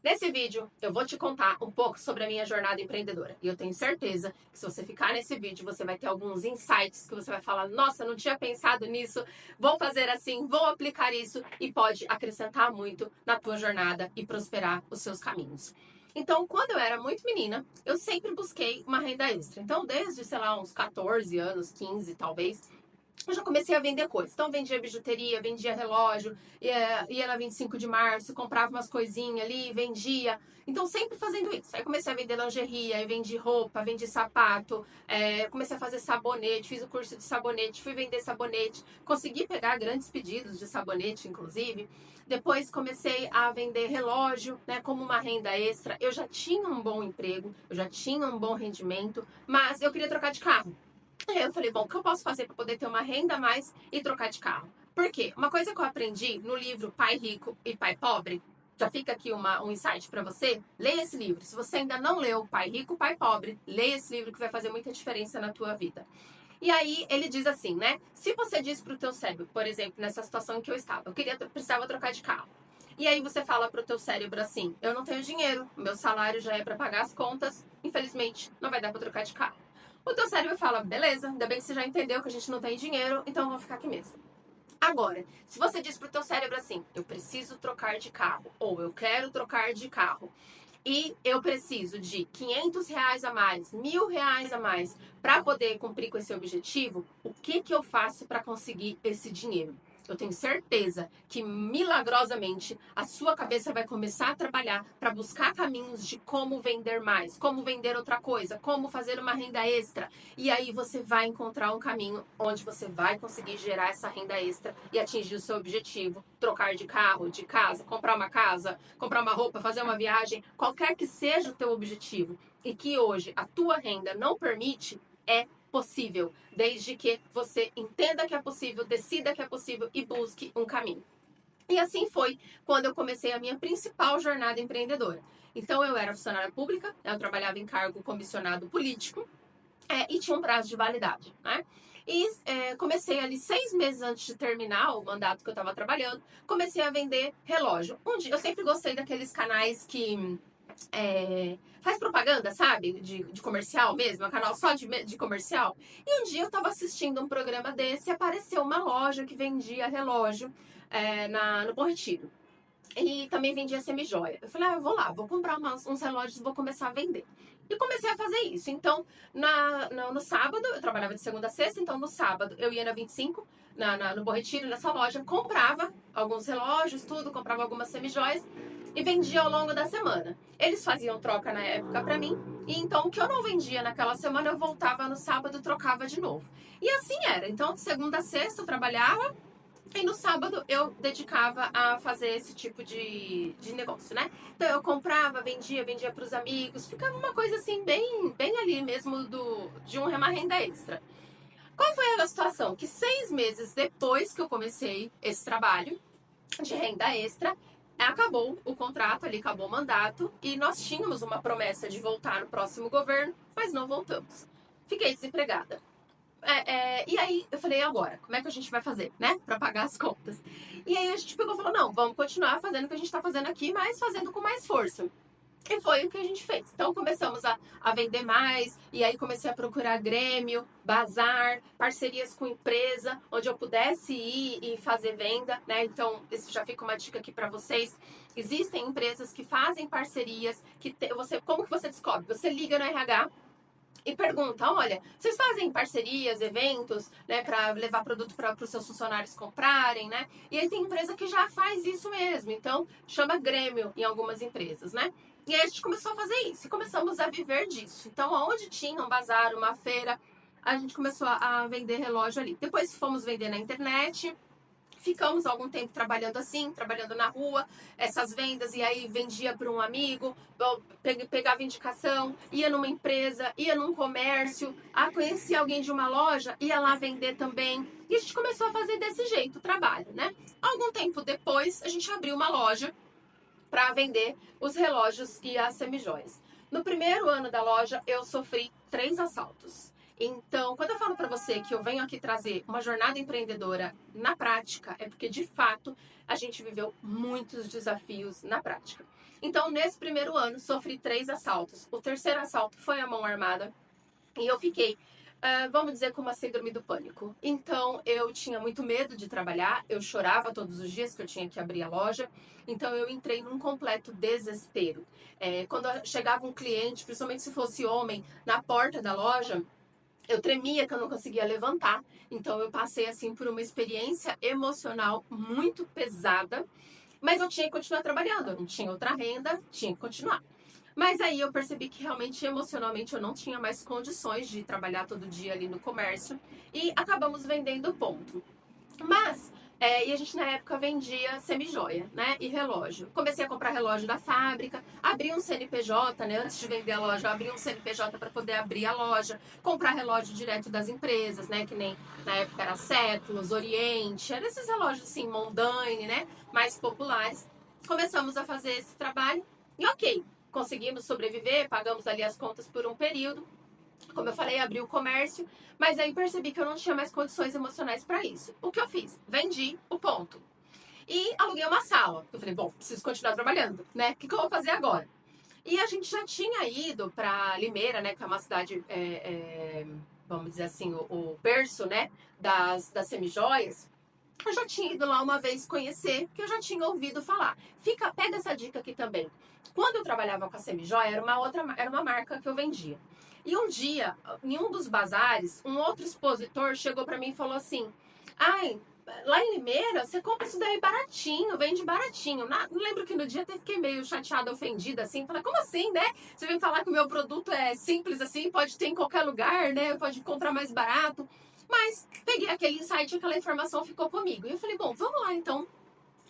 Nesse vídeo, eu vou te contar um pouco sobre a minha jornada empreendedora. E eu tenho certeza que se você ficar nesse vídeo, você vai ter alguns insights que você vai falar: nossa, não tinha pensado nisso, vou fazer assim, vou aplicar isso e pode acrescentar muito na tua jornada e prosperar os seus caminhos. Então, quando eu era muito menina, eu sempre busquei uma renda extra. Então, desde, sei lá, uns 14 anos, 15 talvez, eu já comecei a vender coisas. Então, vendia bijuteria, vendia relógio, ia na 25 de março, comprava umas coisinhas ali, vendia. Então, sempre fazendo isso. Aí comecei a vender lingerie, aí vendi roupa, vendi sapato, comecei a fazer sabonete, fiz o curso de sabonete, fui vender sabonete, consegui pegar grandes pedidos de sabonete, inclusive. Depois comecei a vender relógio, né, como uma renda extra. Eu já tinha um bom emprego, eu já tinha um bom rendimento, mas eu queria trocar de carro. Aí eu falei, bom, o que eu posso fazer para poder ter uma renda a mais e trocar de carro? Por quê? Uma coisa que eu aprendi no livro Pai Rico e Pai Pobre, já fica aqui um insight para você, leia esse livro. Se você ainda não leu Pai Rico, Pai Pobre, leia esse livro que vai fazer muita diferença na tua vida. E aí ele diz assim, né? Se você diz pro teu cérebro, por exemplo, nessa situação em que eu estava, precisava trocar de carro. E aí você fala pro teu cérebro assim, eu não tenho dinheiro, meu salário já é para pagar as contas, infelizmente não vai dar para trocar de carro. O teu cérebro fala, beleza, ainda bem que você já entendeu que a gente não tem dinheiro, então eu vou ficar aqui mesmo. Agora, se você diz pro teu cérebro assim, eu preciso trocar de carro, ou eu quero trocar de carro, e eu preciso de R$ 500 a mais, R$ 1.000 a mais, para poder cumprir com esse objetivo, o que eu faço para conseguir esse dinheiro? Eu tenho certeza que milagrosamente a sua cabeça vai começar a trabalhar para buscar caminhos de como vender mais, como vender outra coisa, como fazer uma renda extra. E aí você vai encontrar um caminho onde você vai conseguir gerar essa renda extra e atingir o seu objetivo. Trocar de carro, de casa, comprar uma roupa, fazer uma viagem, qualquer que seja o teu objetivo e que hoje a tua renda não permite, é possível, desde que você entenda que é possível, decida que é possível e busque um caminho. E assim foi quando eu comecei a minha principal jornada empreendedora. Então eu era funcionária pública, eu trabalhava em cargo comissionado político e tinha um prazo de validade, né? E comecei ali 6 meses antes de terminar o mandato que eu estava trabalhando, comecei a vender relógio. Um dia, eu sempre gostei daqueles canais que faz propaganda, sabe? De comercial mesmo, é um canal só de comercial. E um dia eu tava assistindo um programa desse e apareceu uma loja que vendia relógio no Bom Retiro. E também vendia semijoia. Eu falei, eu vou lá, vou comprar uns relógios e vou começar a vender. E comecei a fazer isso. Então, no sábado, eu trabalhava de segunda a sexta, então no sábado eu ia na 25, no Bom Retiro, nessa loja, comprava alguns relógios, tudo, comprava algumas semijoias e vendia ao longo da semana. Eles faziam troca na época pra mim, e então o que eu não vendia naquela semana, eu voltava no sábado e trocava de novo. E assim era. Então, de segunda a sexta eu trabalhava, e no sábado eu dedicava a fazer esse tipo de negócio, né? Então eu comprava, vendia pros amigos, ficava uma coisa assim, bem ali mesmo de uma renda extra. Qual foi a situação? Que 6 meses depois que eu comecei esse trabalho de renda extra, acabou o contrato ali, acabou o mandato, e nós tínhamos uma promessa de voltar no próximo governo, mas não voltamos. Fiquei desempregada. E aí eu falei, agora, como é que a gente vai fazer, né? Pra pagar as contas. E aí a gente pegou e falou, não, vamos continuar fazendo o que a gente tá fazendo aqui, mas fazendo com mais força. E foi o que a gente fez. Então começamos a vender mais, e aí comecei a procurar grêmio, bazar, parcerias com empresa, onde eu pudesse ir e fazer venda, né? Então, isso já fica uma dica aqui para vocês. Existem empresas que fazem parcerias, como que você descobre? Você liga no RH e pergunta, olha, vocês fazem parcerias, eventos, né, para levar produto para os seus funcionários comprarem, né? E aí tem empresa que já faz isso mesmo, então chama grêmio em algumas empresas, né? E aí a gente começou a fazer isso e começamos a viver disso. Então, onde tinha um bazar, uma feira, a gente começou a vender relógio ali. Depois fomos vender na internet. Ficamos algum tempo trabalhando assim, trabalhando na rua, essas vendas, e aí vendia para um amigo, pegava indicação, ia numa empresa, ia num comércio, conhecia alguém de uma loja, ia lá vender também. E a gente começou a fazer desse jeito o trabalho, né? Algum tempo depois, a gente abriu uma loja para vender os relógios e as semijoias. No primeiro ano da loja, eu sofri 3 assaltos. Então, quando eu falo para você que eu venho aqui trazer uma jornada empreendedora na prática, é porque de fato a gente viveu muitos desafios na prática. Então, nesse primeiro ano, sofri 3 assaltos. O terceiro assalto foi a mão armada e eu fiquei, vamos dizer, com uma síndrome do pânico. Então, eu tinha muito medo de trabalhar, eu chorava todos os dias que eu tinha que abrir a loja. Então, eu entrei num completo desespero. Quando chegava um cliente, principalmente se fosse homem, na porta da loja, eu tremia que eu não conseguia levantar. Então eu passei assim por uma experiência emocional muito pesada, mas eu tinha que continuar trabalhando, eu não tinha outra renda, tinha que continuar. Mas aí eu percebi que realmente emocionalmente eu não tinha mais condições de trabalhar todo dia ali no comércio e acabamos vendendo ponto. Mas, e a gente na época vendia semijoia, né? E relógio. Comecei a comprar relógio da fábrica, abri um CNPJ, né? Antes de vender a loja, eu abri um CNPJ para poder abrir a loja, comprar relógio direto das empresas, né? Que nem na época era Séculos, Oriente, eram esses relógios assim, Mondane, né? Mais populares. Começamos a fazer esse trabalho e ok, conseguimos sobreviver, pagamos ali as contas por um período. Como eu falei, abri o comércio, mas aí percebi que eu não tinha mais condições emocionais para isso. O que eu fiz? Vendi o ponto. E aluguei uma sala. Eu falei, bom, preciso continuar trabalhando, né? O que eu vou fazer agora? E a gente já tinha ido para Limeira, né? Que é uma cidade, vamos dizer assim, o berço, né? Das semijoias. Eu já tinha ido lá uma vez conhecer, que eu já tinha ouvido falar. Pega essa dica aqui também. Quando eu trabalhava com a Semijoia, era uma marca que eu vendia. E um dia, em um dos bazares, um outro expositor chegou para mim e falou assim: ai, lá em Limeira, você compra isso daí baratinho, vende baratinho. Lembro que no dia até fiquei meio chateada, ofendida, assim. Falei, como assim, né? Você vem falar que o meu produto é simples assim, pode ter em qualquer lugar, né? Pode encontrar mais barato. Mas peguei aquele insight, aquela informação ficou comigo. E eu falei, bom, vamos lá então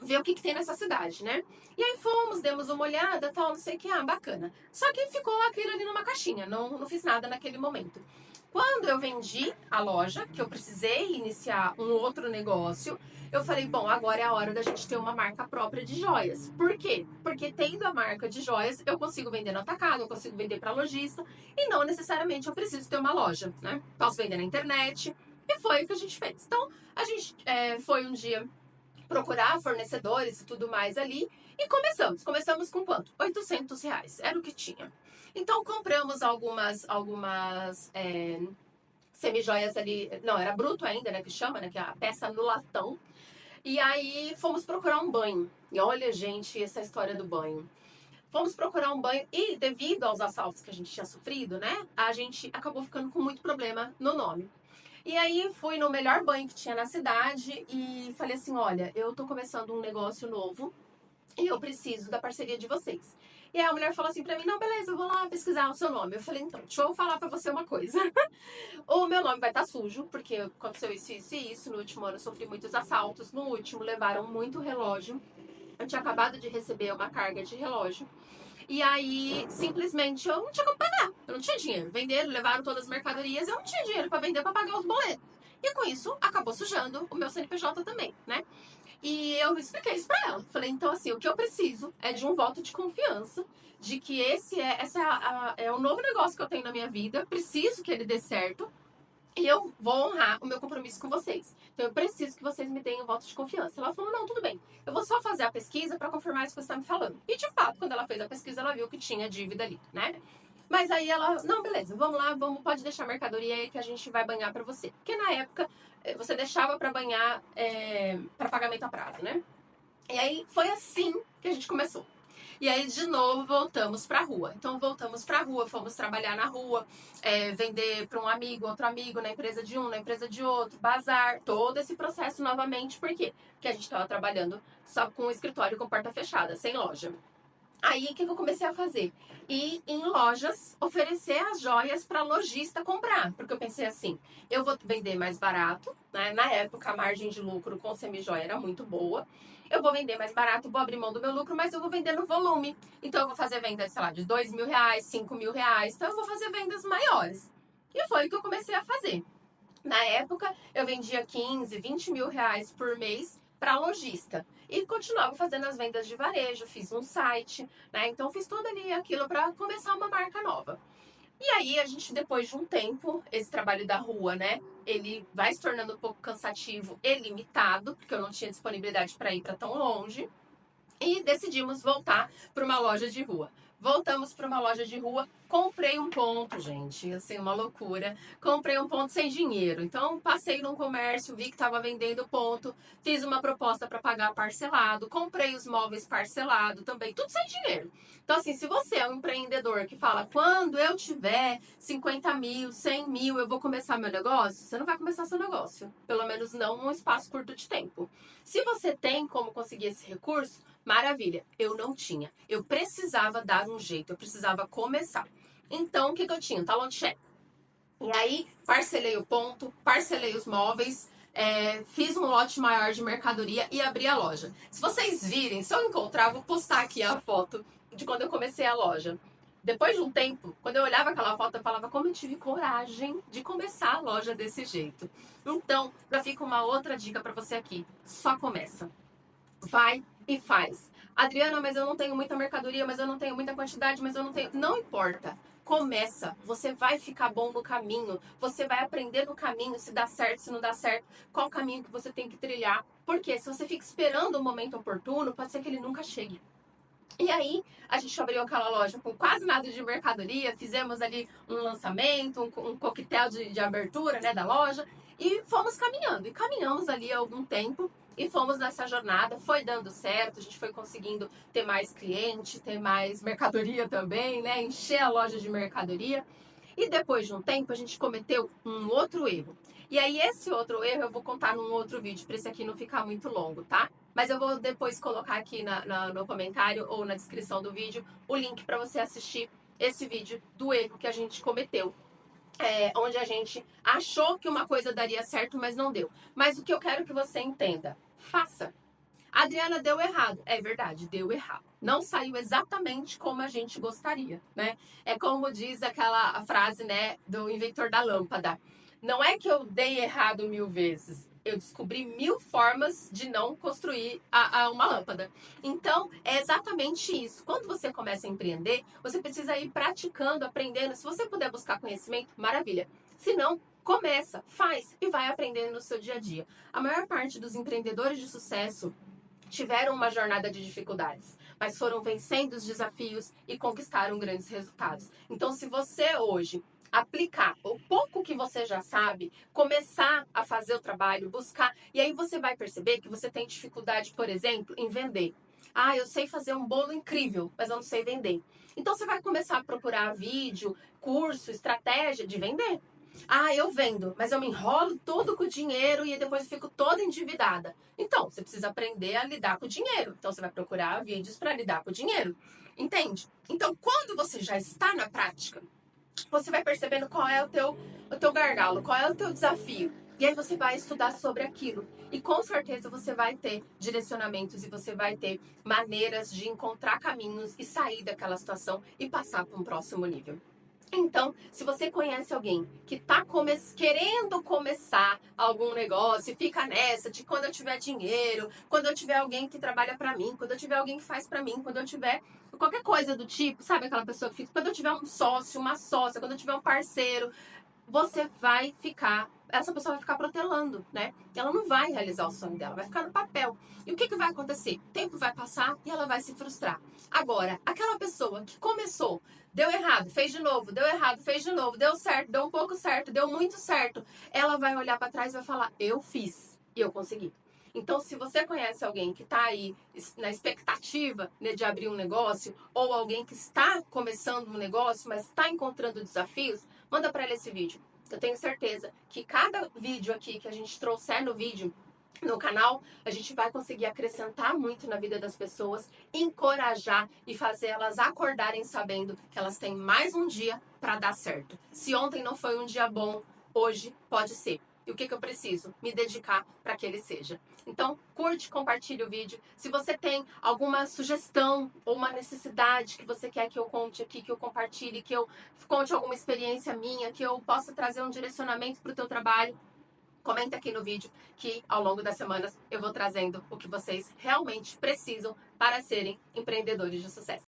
ver o que tem nessa cidade, né? E aí fomos, demos uma olhada, tal, não sei o que, bacana. Só que ficou aquilo ali numa caixinha, não fiz nada naquele momento. Quando eu vendi a loja, que eu precisei iniciar um outro negócio, eu falei, bom, agora é a hora da gente ter uma marca própria de joias. Por quê? Porque tendo a marca de joias, eu consigo vender no atacado, eu consigo vender para lojista, e não necessariamente eu preciso ter uma loja, né? Posso vender na internet, e foi o que a gente fez. Então, a gente foi um dia procurar fornecedores e tudo mais ali. E começamos. Começamos com quanto? R$ 800. Era o que tinha. Então compramos algumas semijoias ali. Não, era bruto ainda, né? Que chama, né? Que é a peça no latão. E aí fomos procurar um banho. E olha, gente, essa história do banho. Fomos procurar um banho e, devido aos assaltos que a gente tinha sofrido, né? A gente acabou ficando com muito problema no nome. E aí fui no melhor banho que tinha na cidade e falei assim, olha, eu tô começando um negócio novo e eu preciso da parceria de vocês. E aí a mulher falou assim pra mim, não, beleza, eu vou lá pesquisar o seu nome. Eu falei, então, deixa eu falar pra você uma coisa. O meu nome vai estar sujo, porque aconteceu isso e isso. No último ano eu sofri muitos assaltos. No último levaram muito relógio. Eu tinha acabado de receber uma carga de relógio. E aí, simplesmente, eu não tinha como pagar. Eu não tinha dinheiro. Venderam, levaram todas as mercadorias. Eu não tinha dinheiro para vender, para pagar os boletos. E com isso, acabou sujando o meu CNPJ também, né? E eu expliquei isso pra ela. Falei, então, assim, o que eu preciso é de um voto de confiança, de que essa é o novo negócio que eu tenho na minha vida. Preciso que ele dê certo. E eu vou honrar o meu compromisso com vocês. Então eu preciso que vocês me deem um voto de confiança. Ela falou: não, tudo bem. Eu vou só fazer a pesquisa para confirmar isso que você está me falando. E de fato, quando ela fez a pesquisa, ela viu que tinha dívida ali, né? Mas aí ela, não, beleza, vamos lá, pode deixar a mercadoria aí que a gente vai banhar para você. Porque na época você deixava para banhar para pagamento a prazo, né? E aí foi assim que a gente começou. E aí, de novo, voltamos pra rua. Então, voltamos pra rua, fomos trabalhar na rua, vender para um amigo, outro amigo, na empresa de um, na empresa de outro, bazar, todo esse processo novamente. Por quê? Porque a gente estava trabalhando só com o escritório com porta fechada, sem loja. Aí, o que eu comecei a fazer? Ir em lojas, oferecer as joias para lojista comprar. Porque eu pensei assim, eu vou vender mais barato, né? Na época, a margem de lucro com semijoia era muito boa. Eu vou vender mais barato, vou abrir mão do meu lucro, mas eu vou vender no volume. Então, eu vou fazer vendas, sei lá, de R$ 2.000, R$ 5.000. Então, eu vou fazer vendas maiores. E foi o que eu comecei a fazer. Na época, eu vendia 15, R$ 20.000 por mês para lojista. E continuava fazendo as vendas de varejo, fiz um site, né? Então, fiz tudo ali aquilo para começar uma marca nova. E aí a gente, depois de um tempo, esse trabalho da rua, né? Ele vai se tornando um pouco cansativo e limitado, porque eu não tinha disponibilidade para ir para tão longe. E decidimos voltar para uma loja de rua. Voltamos para uma loja de rua, comprei um ponto, gente, assim, uma loucura. Comprei um ponto sem dinheiro. Então, passei num comércio, vi que estava vendendo ponto, fiz uma proposta para pagar parcelado, comprei os móveis parcelado também, tudo sem dinheiro. Então, assim, se você é um empreendedor que fala, quando eu tiver 50 mil, 100 mil, eu vou começar meu negócio, você não vai começar seu negócio. Pelo menos não num espaço curto de tempo. Se você tem como conseguir esse recurso, maravilha, eu não tinha. Eu precisava dar um jeito, eu precisava começar. Então, o que eu tinha? Um talão de cheque. E aí, parcelei o ponto, parcelei os móveis, fiz um lote maior de mercadoria e abri a loja. Se vocês virem, se eu encontrar, vou postar aqui a foto de quando eu comecei a loja. Depois de um tempo, quando eu olhava aquela foto, eu falava como eu tive coragem de começar a loja desse jeito. Então, já fica uma outra dica para você aqui. Só começa. Vai e faz. Adriana, mas eu não tenho muita mercadoria, mas eu não tenho muita quantidade, mas eu não tenho. Não importa. Começa. Você vai ficar bom no caminho. Você vai aprender no caminho se dá certo, se não dá certo, qual o caminho que você tem que trilhar. Porque se você fica esperando o momento oportuno, pode ser que ele nunca chegue. E aí, a gente abriu aquela loja com quase nada de mercadoria, fizemos ali um lançamento, um coquetel de abertura, né, da loja, e fomos caminhando. E caminhamos ali algum tempo e fomos nessa jornada. Foi dando certo, a gente foi conseguindo ter mais cliente, ter mais mercadoria também, né, encher a loja de mercadoria. E depois de um tempo, a gente cometeu um outro erro. E aí, esse outro erro eu vou contar num outro vídeo, para esse aqui não ficar muito longo, tá? Mas eu vou depois colocar aqui no comentário ou na descrição do vídeo o link para você assistir esse vídeo do erro que a gente cometeu. Onde a gente achou que uma coisa daria certo, mas não deu. Mas o que eu quero que você entenda, faça. A Adriana deu errado. É verdade, deu errado. Não saiu exatamente como a gente gostaria, né? É como diz aquela frase, né, do inventor da lâmpada. Não é que eu dei errado 1000 vezes. Eu descobri 1000 formas de não construir uma lâmpada. Então, é exatamente isso. Quando você começa a empreender, você precisa ir praticando, aprendendo. Se você puder buscar conhecimento, maravilha. Se não, começa, faz e vai aprendendo no seu dia a dia. A maior parte dos empreendedores de sucesso tiveram uma jornada de dificuldades, mas foram vencendo os desafios e conquistaram grandes resultados. Então, se você hoje aplicar o pouco que você já sabe, começar a fazer o trabalho, buscar, e aí você vai perceber que você tem dificuldade, por exemplo, em vender. Ah, eu sei fazer um bolo incrível, mas eu não sei vender. Então você vai começar a procurar vídeo, curso, estratégia de vender. Ah, eu vendo, mas eu me enrolo todo com o dinheiro e depois eu fico toda endividada. Então, você precisa aprender a lidar com o dinheiro. Então, você vai procurar vídeos para lidar com o dinheiro. Entende? Então, quando você já está na prática, você vai percebendo qual é o teu gargalo, qual é o teu desafio. E aí você vai estudar sobre aquilo. E com certeza você vai ter direcionamentos e você vai ter maneiras de encontrar caminhos e sair daquela situação e passar para um próximo nível. Então, se você conhece alguém que está querendo começar algum negócio e fica nessa de quando eu tiver dinheiro, quando eu tiver alguém que trabalha para mim, quando eu tiver alguém que faz para mim, quando eu tiver qualquer coisa do tipo, sabe aquela pessoa que fica, quando eu tiver um sócio, uma sócia, quando eu tiver um parceiro, você vai ficar, essa pessoa vai ficar protelando, né? Ela não vai realizar o sonho dela, vai ficar no papel. E o que vai acontecer? O tempo vai passar e ela vai se frustrar. Agora, aquela pessoa que começou, deu errado, fez de novo, deu errado, fez de novo, deu certo, deu um pouco certo, deu muito certo, ela vai olhar para trás e vai falar: eu fiz e eu consegui. Então, se você conhece alguém que está aí na expectativa, né, de abrir um negócio, ou alguém que está começando um negócio, mas está encontrando desafios, manda para ele esse vídeo. Eu tenho certeza que cada vídeo aqui que a gente trouxer no vídeo, no canal, a gente vai conseguir acrescentar muito na vida das pessoas, encorajar e fazer elas acordarem sabendo que elas têm mais um dia para dar certo. Se ontem não foi um dia bom, hoje pode ser. E o que eu preciso? Me dedicar para que ele seja. Então, curte, compartilhe o vídeo. Se você tem alguma sugestão ou uma necessidade que você quer que eu conte aqui, que eu compartilhe, que eu conte alguma experiência minha, que eu possa trazer um direcionamento para o teu trabalho, comenta aqui no vídeo que ao longo das semanas eu vou trazendo o que vocês realmente precisam para serem empreendedores de sucesso.